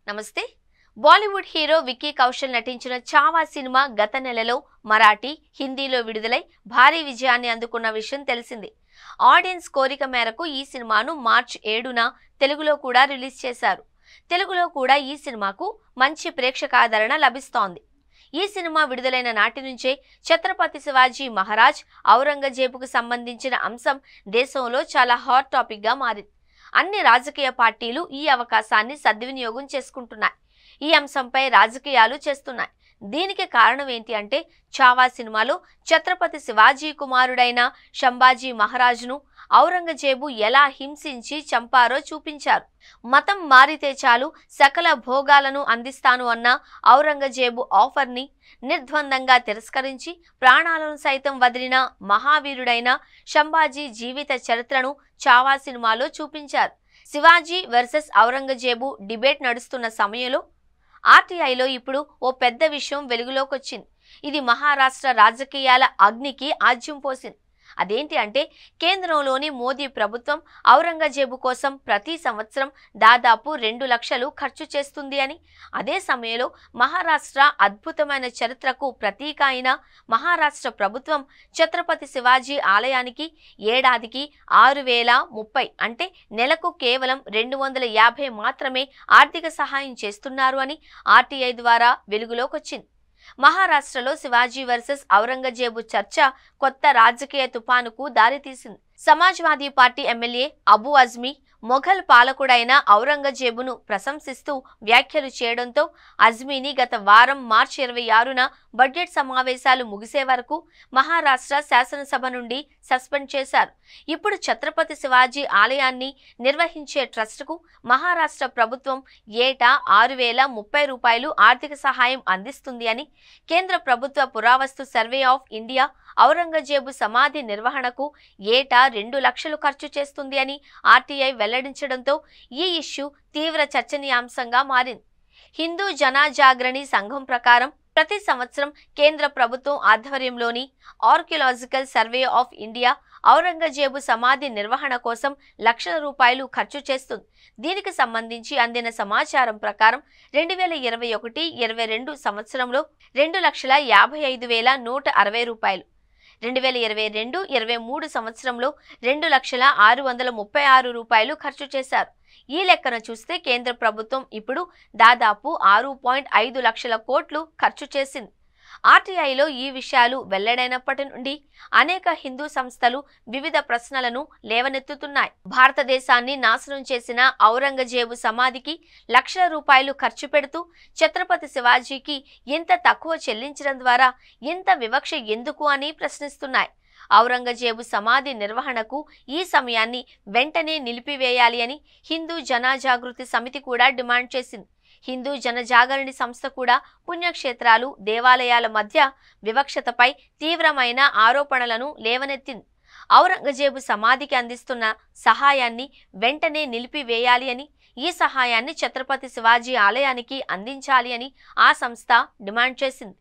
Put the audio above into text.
నమస్తే. బాలీవుడ్ హీరో విక్కీ కౌశల్ నటించిన చావా సినిమా గత నెలలో మరాఠీ, హిందీలో విడుదలై భారీ విజయాన్ని అందుకున్న విషయం తెలిసిందే. ఆడియన్స్ కోరిక మేరకు ఈ సినిమాను మార్చి 7న తెలుగులో కూడా రిలీజ్ చేశారు. తెలుగులో కూడా ఈ సినిమాకు మంచి ప్రేక్షకాదరణ లభిస్తోంది. ఈ సినిమా విడుదలైన నాటి నుంచే ఛత్రపతి శివాజీ మహారాజ్, ఔరంగజేబుకు సంబంధించిన అంశం దేశంలో చాలా హాట్ టాపిక్ గా మారింది. అన్ని రాజకీయ పార్టీలు ఈ అవకాశాన్ని సద్వినియోగం చేసుకుంటున్నాయి. ఈ అంశంపై రాజకీయాలు చేస్తున్నాయి. దీనికి కారణం ఏంటి అంటే, చావా సినిమాలో ఛత్రపతి శివాజీ కుమారుడైన సంభాజీ మహారాజును ఔరంగజేబు ఎలా హింసించి చంపారో చూపించారు. మతం మారితే చాలు సకల భోగాలను అందిస్తాను అన్న ఔరంగజేబు ఆఫర్ని నిర్ద్వందంగా తిరస్కరించి ప్రాణాలను సైతం వదిలిన మహావీరుడైన సంభాజీ జీవిత చరిత్రను చావా సినిమాలో చూపించారు. శివాజీ వర్సెస్ ఔరంగజేబు డిబేట్ నడుస్తున్న సమయంలో ఆర్టీఐలో ఇప్పుడు ఓ పెద్ద విషయం వెలుగులోకొచ్చింది. ఇది మహారాష్ట్ర రాజకీయాల అగ్నికి ఆజ్యం పోసింది. అదేంటి అంటే, కేంద్రంలోని మోదీ ప్రభుత్వం ఔరంగజేబు కోసం ప్రతి సంవత్సరం దాదాపు 2 లక్షలు ఖర్చు చేస్తుంది అని, అదే సమయంలో మహారాష్ట్ర అద్భుతమైన చరిత్రకు ప్రతీక అయిన మహారాష్ట్ర ప్రభుత్వం ఛత్రపతి శివాజీ ఆలయానికి ఏడాదికి 6,030 అంటే నెలకు కేవలం 250 మాత్రమే ఆర్థిక సహాయం చేస్తున్నారు అని ఆర్టీఐ ద్వారా వెలుగులోకొచ్చింది. మహారాష్ట్రలో శివాజీ వర్సెస్ ఔరంగజేబు చర్చ కొత్త రాజకీయ తుపానుకు దారితీసింది. సమాజ్వాదీ పార్టీ ఎమ్మెల్యే అబు అజ్మీ మొఘల్ పాలకుడైన ఔరంగజేబును ప్రశంసిస్తూ వ్యాఖ్యలు చేయడంతో అజ్మీని గత వారం మార్చి 26న బడ్జెట్ సమావేశాలు ముగిసే వరకు మహారాష్ట్ర శాసనసభ నుండి సస్పెండ్ చేశారు. ఇప్పుడు ఛత్రపతి శివాజీ ఆలయాన్ని నిర్వహించే ట్రస్టుకు మహారాష్ట్ర ప్రభుత్వం ఏటా 6,030 రూపాయలు ఆర్థిక సహాయం అందిస్తుంది అని కేంద్ర ప్రభుత్వ పురావస్తు సర్వే ఆఫ్ ఇండియా ఔరంగజేబు సమాధి నిర్వహణకు ఏటా 2 లక్షలు ఖర్చు చేస్తుంది అని ఆర్టీఐ వెల్లడించడంతో ఈ ఇష్యూ తీవ్ర చర్చనీయాంశంగా మారింది. హిందూ జనజాగరణి సంఘం ప్రకారం ప్రతి సంవత్సరం కేంద్ర ప్రభుత్వం ఆధ్వర్యంలోని archaeological survey of India Aurangzeb సమాధి నిర్వహణ కోసం లక్షల రూపాయలు ఖర్చు చేస్తుంది. దీనికి సంబంధించి అందిన సమాచారం ప్రకారం 2021-22 సంవత్సరంలో 2,55,160 రూపాయలు, 2022-23 సంవత్సరంలో 2,06,36 రూపాయలు ఖర్చు చేశారు. ఈ లెక్కన చూస్తే కేంద్ర ప్రభుత్వం ఇప్పుడు దాదాపు 6.5 లక్షల కోట్లు ఖర్చు చేసింది. ఆర్టీఐలో ఈ విషయాలు వెల్లడైనప్పటి నుండి అనేక హిందూ సంస్థలు వివిధ ప్రశ్నలను లేవనెత్తుతున్నాయి. భారతదేశాన్ని నాశనం చేసిన ఔరంగజేబు సమాధికి లక్షల రూపాయలు ఖర్చు పెడుతూ ఛత్రపతి శివాజీకి ఇంత తక్కువ చెల్లించడం ద్వారా ఇంత వివక్ష ఎందుకు అని ప్రశ్నిస్తున్నాయి. ఔరంగజేబు సమాధి నిర్వహణకు ఈ సమయాన్ని వెంటనే నిలిపివేయాలి అని హిందూ జనజాగృతి సమితి కూడా డిమాండ్ చేసింది. హిందూ జనజాగరణి సంస్థ కూడా పుణ్యక్షేత్రాలు, దేవాలయాల మధ్య వివక్షతపై తీవ్రమైన ఆరోపణలను లేవనెత్తింది. ఔరంగజేబు సమాధికి అందిస్తున్న సహాయాన్ని వెంటనే నిలిపివేయాలి అని, ఈ సహాయాన్ని ఛత్రపతి శివాజీ ఆలయానికి అందించాలి అని ఆ సంస్థ డిమాండ్ చేసింది.